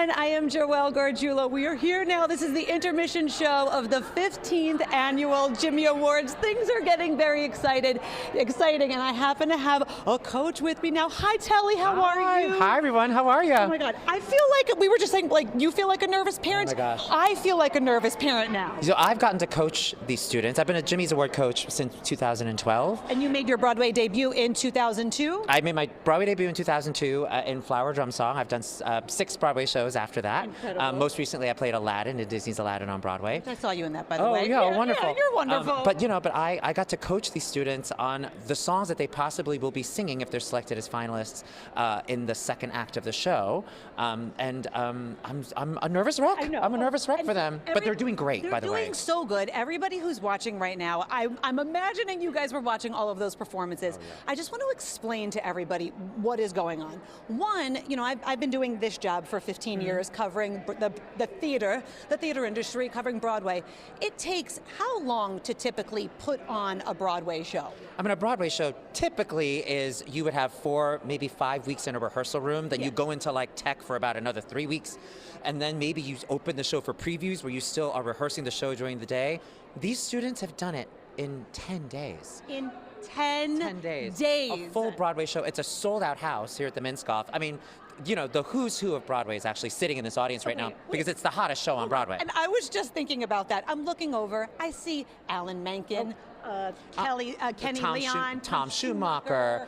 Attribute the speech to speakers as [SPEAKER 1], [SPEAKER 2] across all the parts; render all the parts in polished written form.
[SPEAKER 1] And I am Joelle Garguilo. We are here now. This is the intermission show of the 15th annual Jimmy Awards. Things are getting very exciting, and I happen to have a coach with me now. Hi, Telly. How are you?
[SPEAKER 2] Hi, everyone. How are you?
[SPEAKER 1] Oh my God. I feel like we were just saying, like, you feel like a nervous parent.
[SPEAKER 2] Oh my gosh.
[SPEAKER 1] I feel like a nervous parent now.
[SPEAKER 2] So I've gotten to coach these students. I've been a Jimmy's Award coach since 2012.
[SPEAKER 1] And you made your Broadway debut in 2002?
[SPEAKER 2] I made my Broadway debut in 2002 in Flower Drum Song. I've done 6 Broadway shows after that. Most recently, I played Aladdin in Disney's Aladdin on Broadway.
[SPEAKER 1] I saw you in that, by the way.
[SPEAKER 2] Oh, yeah, wonderful.
[SPEAKER 1] Yeah, you're wonderful.
[SPEAKER 2] But I got to coach these students on the songs that they possibly will be singing if they're selected as finalists in the second act of the show. I'm a nervous wreck.
[SPEAKER 1] I know.
[SPEAKER 2] I'm a nervous wreck for them. But they're doing great, by the way.
[SPEAKER 1] They're doing so good. Everybody who's watching right now, I'm imagining you guys were watching all of those performances.
[SPEAKER 2] Oh, yeah.
[SPEAKER 1] I just want to explain to everybody what is going on. One, I've been doing this job for 15 years, covering the theater industry, covering Broadway. It takes how long to typically put on a Broadway show?
[SPEAKER 2] I mean, a Broadway show typically is you would have 4, maybe 5 weeks in a rehearsal room, then you go into like tech for about another 3 weeks, and then maybe you open the show for previews where you still are rehearsing the show during the day. These students have done it in 10 days.
[SPEAKER 1] In 10
[SPEAKER 2] days.
[SPEAKER 1] days.
[SPEAKER 2] A full Broadway show. It's a sold-out house here at the Minskoff. I mean, the who's who of Broadway is actually sitting in this audience right now because it's the hottest show on Broadway.
[SPEAKER 1] And I was just thinking about that. I'm looking over. I see Alan Menken, Kenny Leung,
[SPEAKER 2] Tom Schumacher,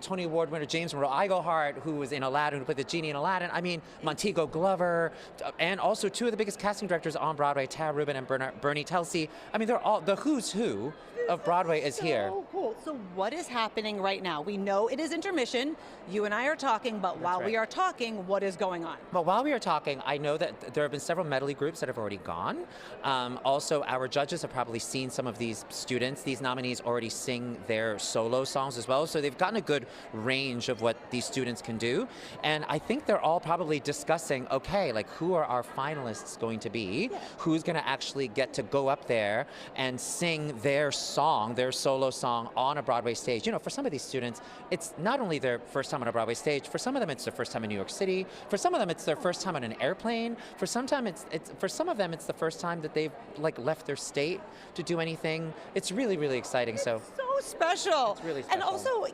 [SPEAKER 2] Tony Award winner James Monroe Iglehart, who was in Aladdin, who played the genie in Aladdin. I mean, Montego Glover, and also 2 of the biggest casting directors on Broadway, Tara Rubin and Bernie Telsey. I mean, they're all the who's who of Broadway is here.
[SPEAKER 1] So cool. So what is happening right now? We know it is intermission. You and I are talking, but while we are talking, what is going on?
[SPEAKER 2] Well, while we are talking, I know that there have been several medley groups that have already gone. Also, our judges have probably seen some of these students. These nominees already sing their solo songs as well, so they've gotten a good range of what these students can do. And I think they're all probably discussing, okay, like who are our finalists going to be? Yeah. Who's going to actually get to go up there and sing their song, their solo song on a Broadway stage? For some of these students, it's not only their first time on a Broadway stage. For some of them, it's their first time in New York City. For some of them, it's their first time on an airplane. For some of them, it's the first time that they've left their state to do anything. It's really, really exciting.
[SPEAKER 1] It's so special.
[SPEAKER 2] It's really special.
[SPEAKER 1] And also,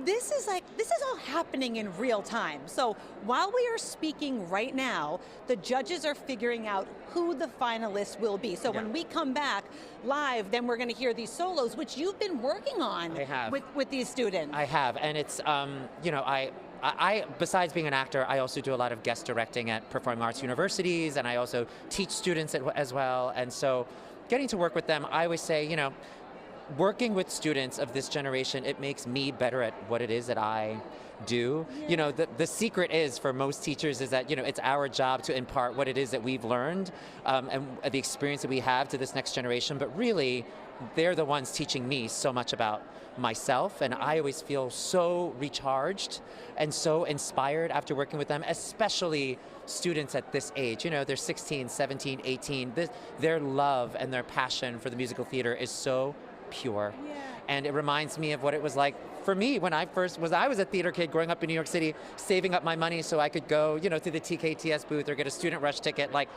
[SPEAKER 1] this is all happening in real time. So while we are speaking right now, the judges are figuring out who the finalists will be. So when we come back live, then we're going to hear these solos, which you've been working on with these students.
[SPEAKER 2] I have, and it's, I, besides being an actor, I also do a lot of guest directing at performing arts universities, and I also teach students as well. And so getting to work with them, I always say, working with students of this generation, it makes me better at what it is that I do. Yeah. The secret is for most teachers is that it's our job to impart what it is that we've learned and the experience that we have to this next generation, but really they're the ones teaching me so much about myself, and I always feel so recharged and so inspired after working with them, especially students at this age. They're 16, 17, 18. Their love and their passion for the musical theater is so pure. Yeah. And it reminds me of what it was like for me when I was a theater kid growing up in New York City, saving up my money so I could go, to the TKTS booth or get a student rush ticket. Like,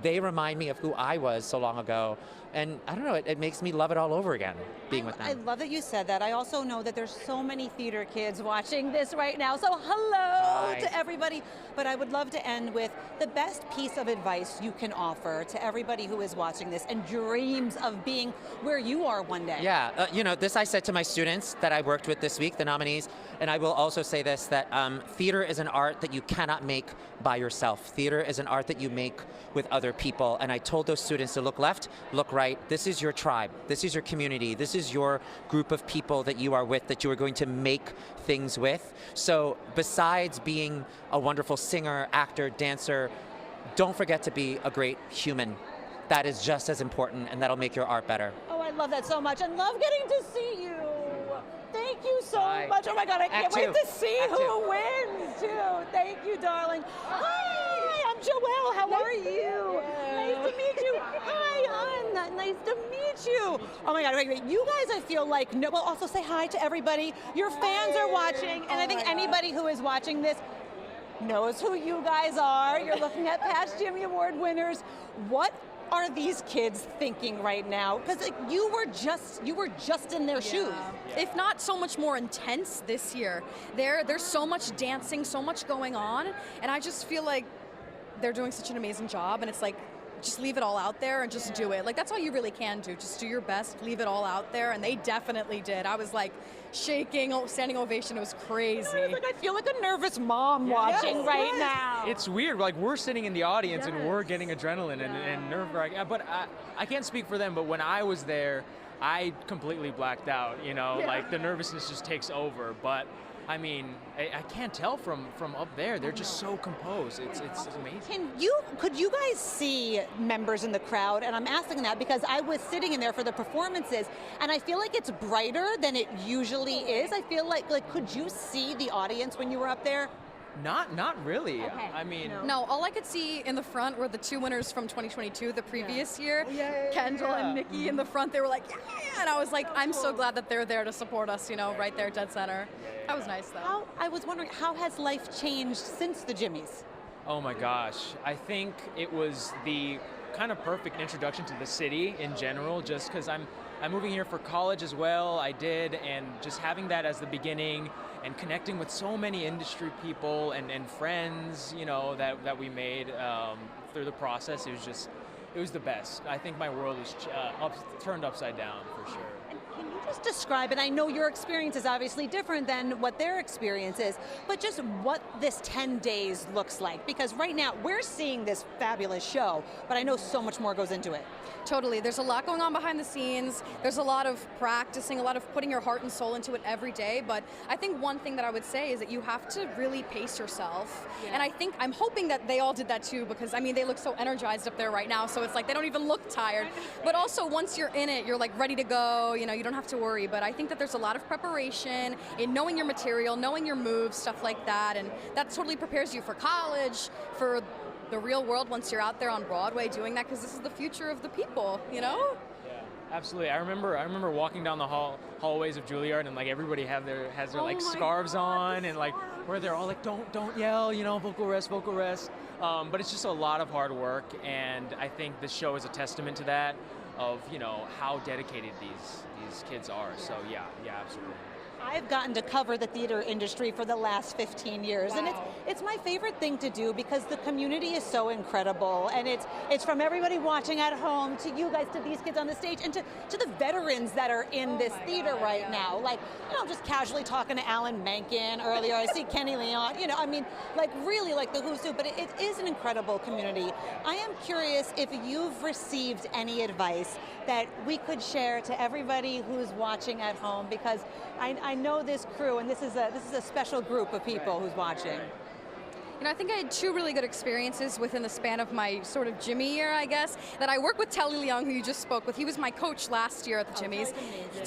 [SPEAKER 2] they remind me of who I was so long ago. And I don't know, it makes me love it all over again, being with them.
[SPEAKER 1] I love that you said that. I also know that there's so many theater kids watching this right now. So hello to everybody. But I would love to end with the best piece of advice you can offer to everybody who is watching this and dreams of being where you are one day.
[SPEAKER 2] Yeah, this I said to my students that I worked with this week, the nominees, and I will also say this, that theater is an art that you cannot make by yourself. Theater is an art that you make with other people. And I told those students to look left, look right. This is your tribe. This is your community. This is your group of people that you are with, that you are going to make things with. So besides being a wonderful singer, actor, dancer, don't forget to be a great human. That is just as important, and that'll make your art better.
[SPEAKER 1] Oh, I love that so much, and love getting to see you. Thank you so much. Oh my God, I can't wait to see who wins too. Thank you, darling. Hi, I'm Joelle. How are you? Nice to meet you. Hi, Anna. Nice to meet you. Oh my God, wait. You guys, I feel like, well, also say hi to everybody. Your fans are watching, and I think anybody who is watching this, knows who you guys are. You're looking at past Jimmy Award winners. What are these kids thinking right now? Because like, you were just in their shoes.
[SPEAKER 3] If not so much more intense this year. There's so much dancing, so much going on, and I just feel like they're doing such an amazing job, and it's like, just leave it all out there and just do it. Like, that's all you really can do. Just do your best, leave it all out there, and they definitely did. I was like shaking, standing ovation. It was crazy.
[SPEAKER 1] I feel like a nervous mom watching right now.
[SPEAKER 4] It's weird. Like, we're sitting in the audience and we're getting adrenaline and nerve-wracking. But I can't speak for them, but when I was there, I completely blacked out, you know? Like, the nervousness just takes over. But I mean, I can't tell from up there. They're just so composed. It's amazing.
[SPEAKER 1] Could you guys see members in the crowd? And I'm asking that because I was sitting in there for the performances, and I feel like it's brighter than it usually is. I feel like could you see the audience when you were up there?
[SPEAKER 4] Not really. Okay. I mean,
[SPEAKER 3] no. All I could see in the front were the two winners from 2022, the previous year, Kendall and Nikki in the front. They were like, yeah, and I was like, I'm so glad that they're there to support us. You know, right there, dead center. That was nice, though.
[SPEAKER 1] I was wondering, how has life changed since the Jimmys?
[SPEAKER 4] Oh my gosh, I think it was the kind of perfect introduction to the city in general. Just because I'm moving here for college as well. I did, and just having that as the beginning. And connecting with so many industry people and friends, you know, that we made through the process, it was the best. I think my world was turned upside down for sure.
[SPEAKER 1] And can you just describe, and I know your experience is obviously different than what their experience is, but just what this 10 days looks like? Because right now we're seeing this fabulous show, but I know so much more goes into it.
[SPEAKER 3] Totally. There's a lot going on behind the scenes. There's a lot of practicing, a lot of putting your heart and soul into it every day. But I think one thing that I would say is that you have to really pace yourself. Yeah. And I'm hoping that they all did that too, because I mean, they look so energized up there right now. So it's like they don't even look tired. But also once you're in it, you're like ready to go. You know, you don't have to worry. But I think that there's a lot of preparation in knowing your material, knowing your moves, stuff like that. And that totally prepares you for college, for the real world once you're out there on Broadway doing that, because this is the future of the people, you know?
[SPEAKER 4] Yeah, absolutely. I remember walking down the hallways of Juilliard, and like everybody has their like scarves on, and like where they're all like, don't yell, you know, vocal rest. But it's just a lot of hard work, and I think this show is a testament to that, of, you know, how dedicated these kids are. So yeah, absolutely.
[SPEAKER 1] I've gotten to cover the theater industry for the last 15 years, and it's my favorite thing to do because the community is so incredible, and it's from everybody watching at home to you guys, to these kids on the stage, and to the veterans that are in this theater right now. Like, you know, just casually talking to Alan Menken earlier, I see Telly Leung, you know, I mean, like really like the who's who, but it is an incredible community. I am curious if you've received any advice that we could share to everybody who's watching at home, because I know this crew, and this is a special group of people who's watching.
[SPEAKER 3] You know, I think I had two really good experiences within the span of my sort of Jimmy year, I guess. That I work with Telly Leung, who you just spoke with. He was my coach last year at the Jimmys.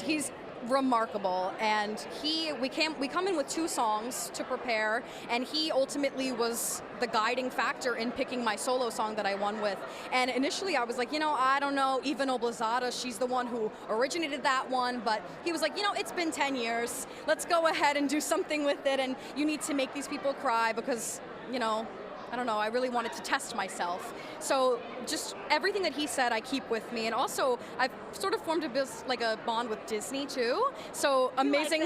[SPEAKER 3] He's remarkable, and we come in with 2 songs to prepare, and he ultimately was the guiding factor in picking my solo song that I won with. And initially I was like, you know, I don't know, Eva Noblezada, she's the one who originated that one, but he was like, you know, it's been 10 years, let's go ahead and do something with it, and you need to make these people cry because, you know, I don't know, I really wanted to test myself. So just everything that he said I keep with me, and also I've sort of formed a bond with Disney too. So amazing,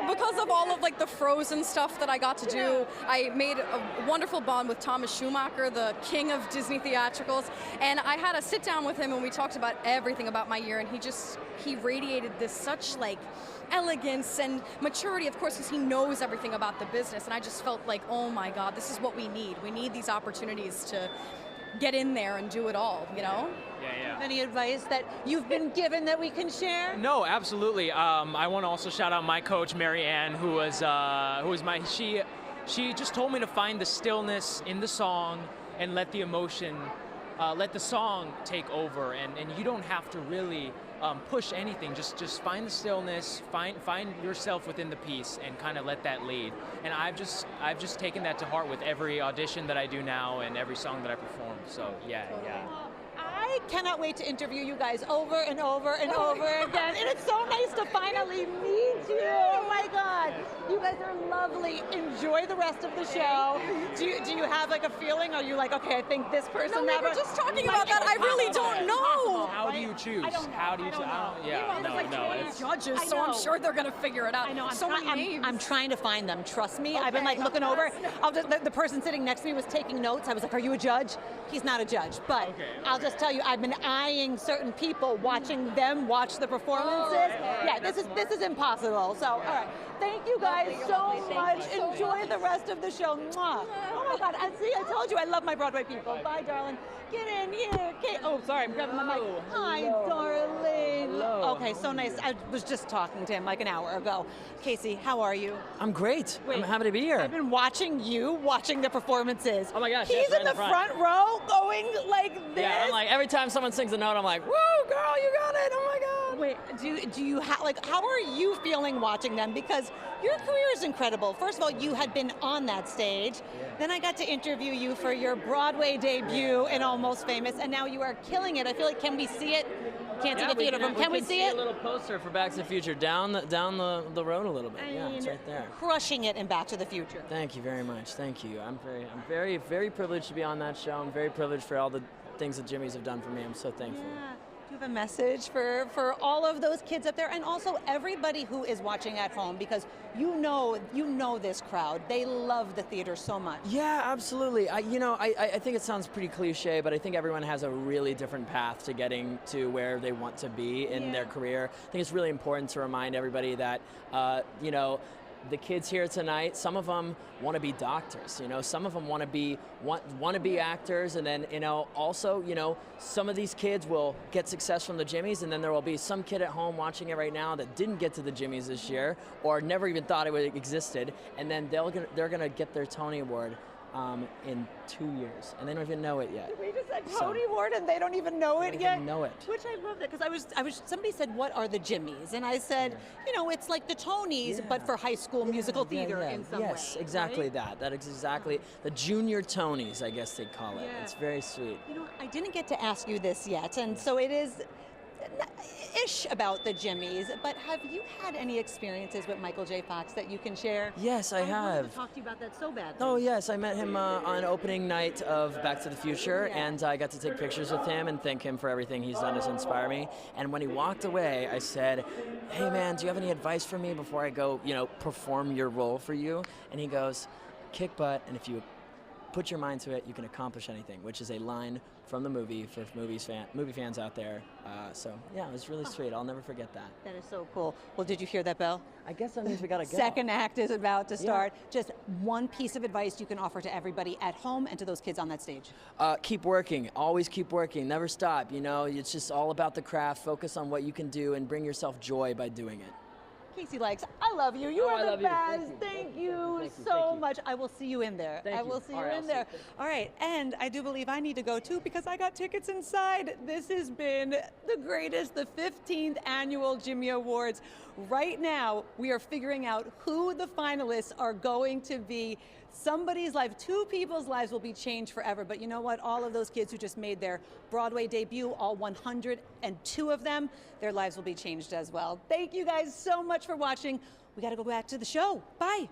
[SPEAKER 3] because of all of like the Frozen stuff that I got to do. I made a wonderful bond with Thomas Schumacher, the king of Disney theatricals, and I had a sit down with him and we talked about everything about my year, and he radiated this such like elegance and maturity, of course, because he knows everything about the business, and I just felt like, oh my God, this is what we need. We need these opportunities to get in there and do it all, you know?
[SPEAKER 4] Yeah.
[SPEAKER 1] Any advice that you've been given that we can share?
[SPEAKER 4] No, absolutely. I want to also shout out my coach, Mary Ann, who was she just told me to find the stillness in the song and let the emotion, let the song take over, and you don't have to really push anything. Just find the stillness, find yourself within the piece, and kind of let that lead. And I've just taken that to heart with every audition that I do now and every song that I perform. So yeah.
[SPEAKER 1] I I cannot wait to interview you guys over and over and over again. And it's so nice to finally meet you. Oh my God. You guys are lovely. Enjoy the rest of the show. Do you have like a feeling? Are you like, okay, I think this person
[SPEAKER 3] No, we were just talking about that. I really don't know.
[SPEAKER 4] How do you choose?
[SPEAKER 1] How do you choose?
[SPEAKER 3] It's judges, so I'm sure they're going to figure it out.
[SPEAKER 1] I know.
[SPEAKER 3] I'm
[SPEAKER 1] trying to find them. Trust me. I've been like looking over. The person sitting next to me was taking notes. I was like, are you a judge? He's not a judge. But I'll just tell you, I've been eyeing certain people, watching them watch the performances. Yeah, this is impossible. So, all right. Thank you guys so much. Enjoy the rest of the show. Mwah. Oh my God. I told you I love my Broadway people. Bye, darling. Get in here. Kate. Oh, sorry. I'm grabbing my mic. Hi, darling.
[SPEAKER 5] Hello.
[SPEAKER 1] Okay, so nice. I was just talking to him like an hour ago. Casey, how are you?
[SPEAKER 5] I'm great.
[SPEAKER 1] Wait,
[SPEAKER 5] I'm happy to be here.
[SPEAKER 1] I've been watching the performances.
[SPEAKER 5] Oh my gosh,
[SPEAKER 1] He's
[SPEAKER 5] yes, right
[SPEAKER 1] in the front row going like this.
[SPEAKER 5] Yeah, I'm like, every time someone sings a note, I'm like, woo, girl, you got it. Oh my God.
[SPEAKER 1] Wait, do you how are you feeling watching them? Because your career is incredible. First of all, you had been on that stage. Yeah. Then I got to interview you for your Broadway debut in Almost Famous, and now you are killing it. I feel like, can we see it? Can't see the theater room. Can we see it?
[SPEAKER 5] A little poster for Back to the Future down the road a little bit. Yeah, it's right there.
[SPEAKER 1] Crushing it in Back to the Future.
[SPEAKER 5] Thank you very much. Thank you. I'm very privileged to be on that show. I'm very privileged for all the things that Jimmy's have done for me. I'm so thankful.
[SPEAKER 1] Yeah. Do you have a message for all of those kids up there, and also everybody who is watching at home, because you know this crowd. They love the theater so much.
[SPEAKER 5] Yeah, absolutely. I think it sounds pretty cliche, but I think everyone has a really different path to getting to where they want to be in their career. I think it's really important to remind everybody that, the kids here tonight, some of them want to be doctors, some of them want to be actors, and then, also, some of these kids will get success from the Jimmys, and then there will be some kid at home watching it right now that didn't get to the Jimmys this year, or never even thought it existed, and then they're gonna get their Tony Award in 2 years, and they don't even know it yet.
[SPEAKER 1] We just said Tony Award, and they don't even know it yet.
[SPEAKER 5] They don't even know it.
[SPEAKER 1] Which I love that, because I was. Somebody said, "What are the Jimmys?" And I said, it's like the Tonys, but for high school musical theater in some way.
[SPEAKER 5] Yes, exactly right? That is exactly the junior Tonys, I guess they call it.
[SPEAKER 1] Yeah.
[SPEAKER 5] It's very sweet.
[SPEAKER 1] I didn't get to ask you this yet, and so it is ish about the Jimmys, but have you had any experiences with Michael J. Fox that you can share?
[SPEAKER 5] Yes, I have.
[SPEAKER 1] I wanted to talk to you about that so badly.
[SPEAKER 5] Oh yes, I met him on opening night of Back to the Future, and I got to take pictures with him and thank him for everything he's done to inspire me. And when he walked away, I said, "Hey man, do you have any advice for me before I go, perform your role for you?" And he goes, "Kick butt, and if you put your mind to it, you can accomplish anything," which is a line from the movie for movie fans out there. So yeah, it was really sweet. I'll never forget that.
[SPEAKER 1] That is so cool. Well, did you hear that bell?
[SPEAKER 5] I guess that means we gotta go.
[SPEAKER 1] Second act is about to start. Yeah. Just one piece of advice you can offer to everybody at home and to those kids on that stage.
[SPEAKER 5] Keep working. Always keep working. Never stop. It's just all about the craft. Focus on what you can do and bring yourself joy by doing it.
[SPEAKER 1] Casey Likes, I love you. You are the best. Thank you so much. I will see you in there. I will see you in there. All right, and I do believe I need to go too because I got tickets inside. This has been the greatest, the 15th annual Jimmy Awards. Right now, we are figuring out who the finalists are going to be. Somebody's life, two people's lives will be changed forever. But you know what? All of those kids who just made their Broadway debut, all 102 of them, their lives will be changed as well. Thank you guys so much for watching. We got to go back to the show. Bye.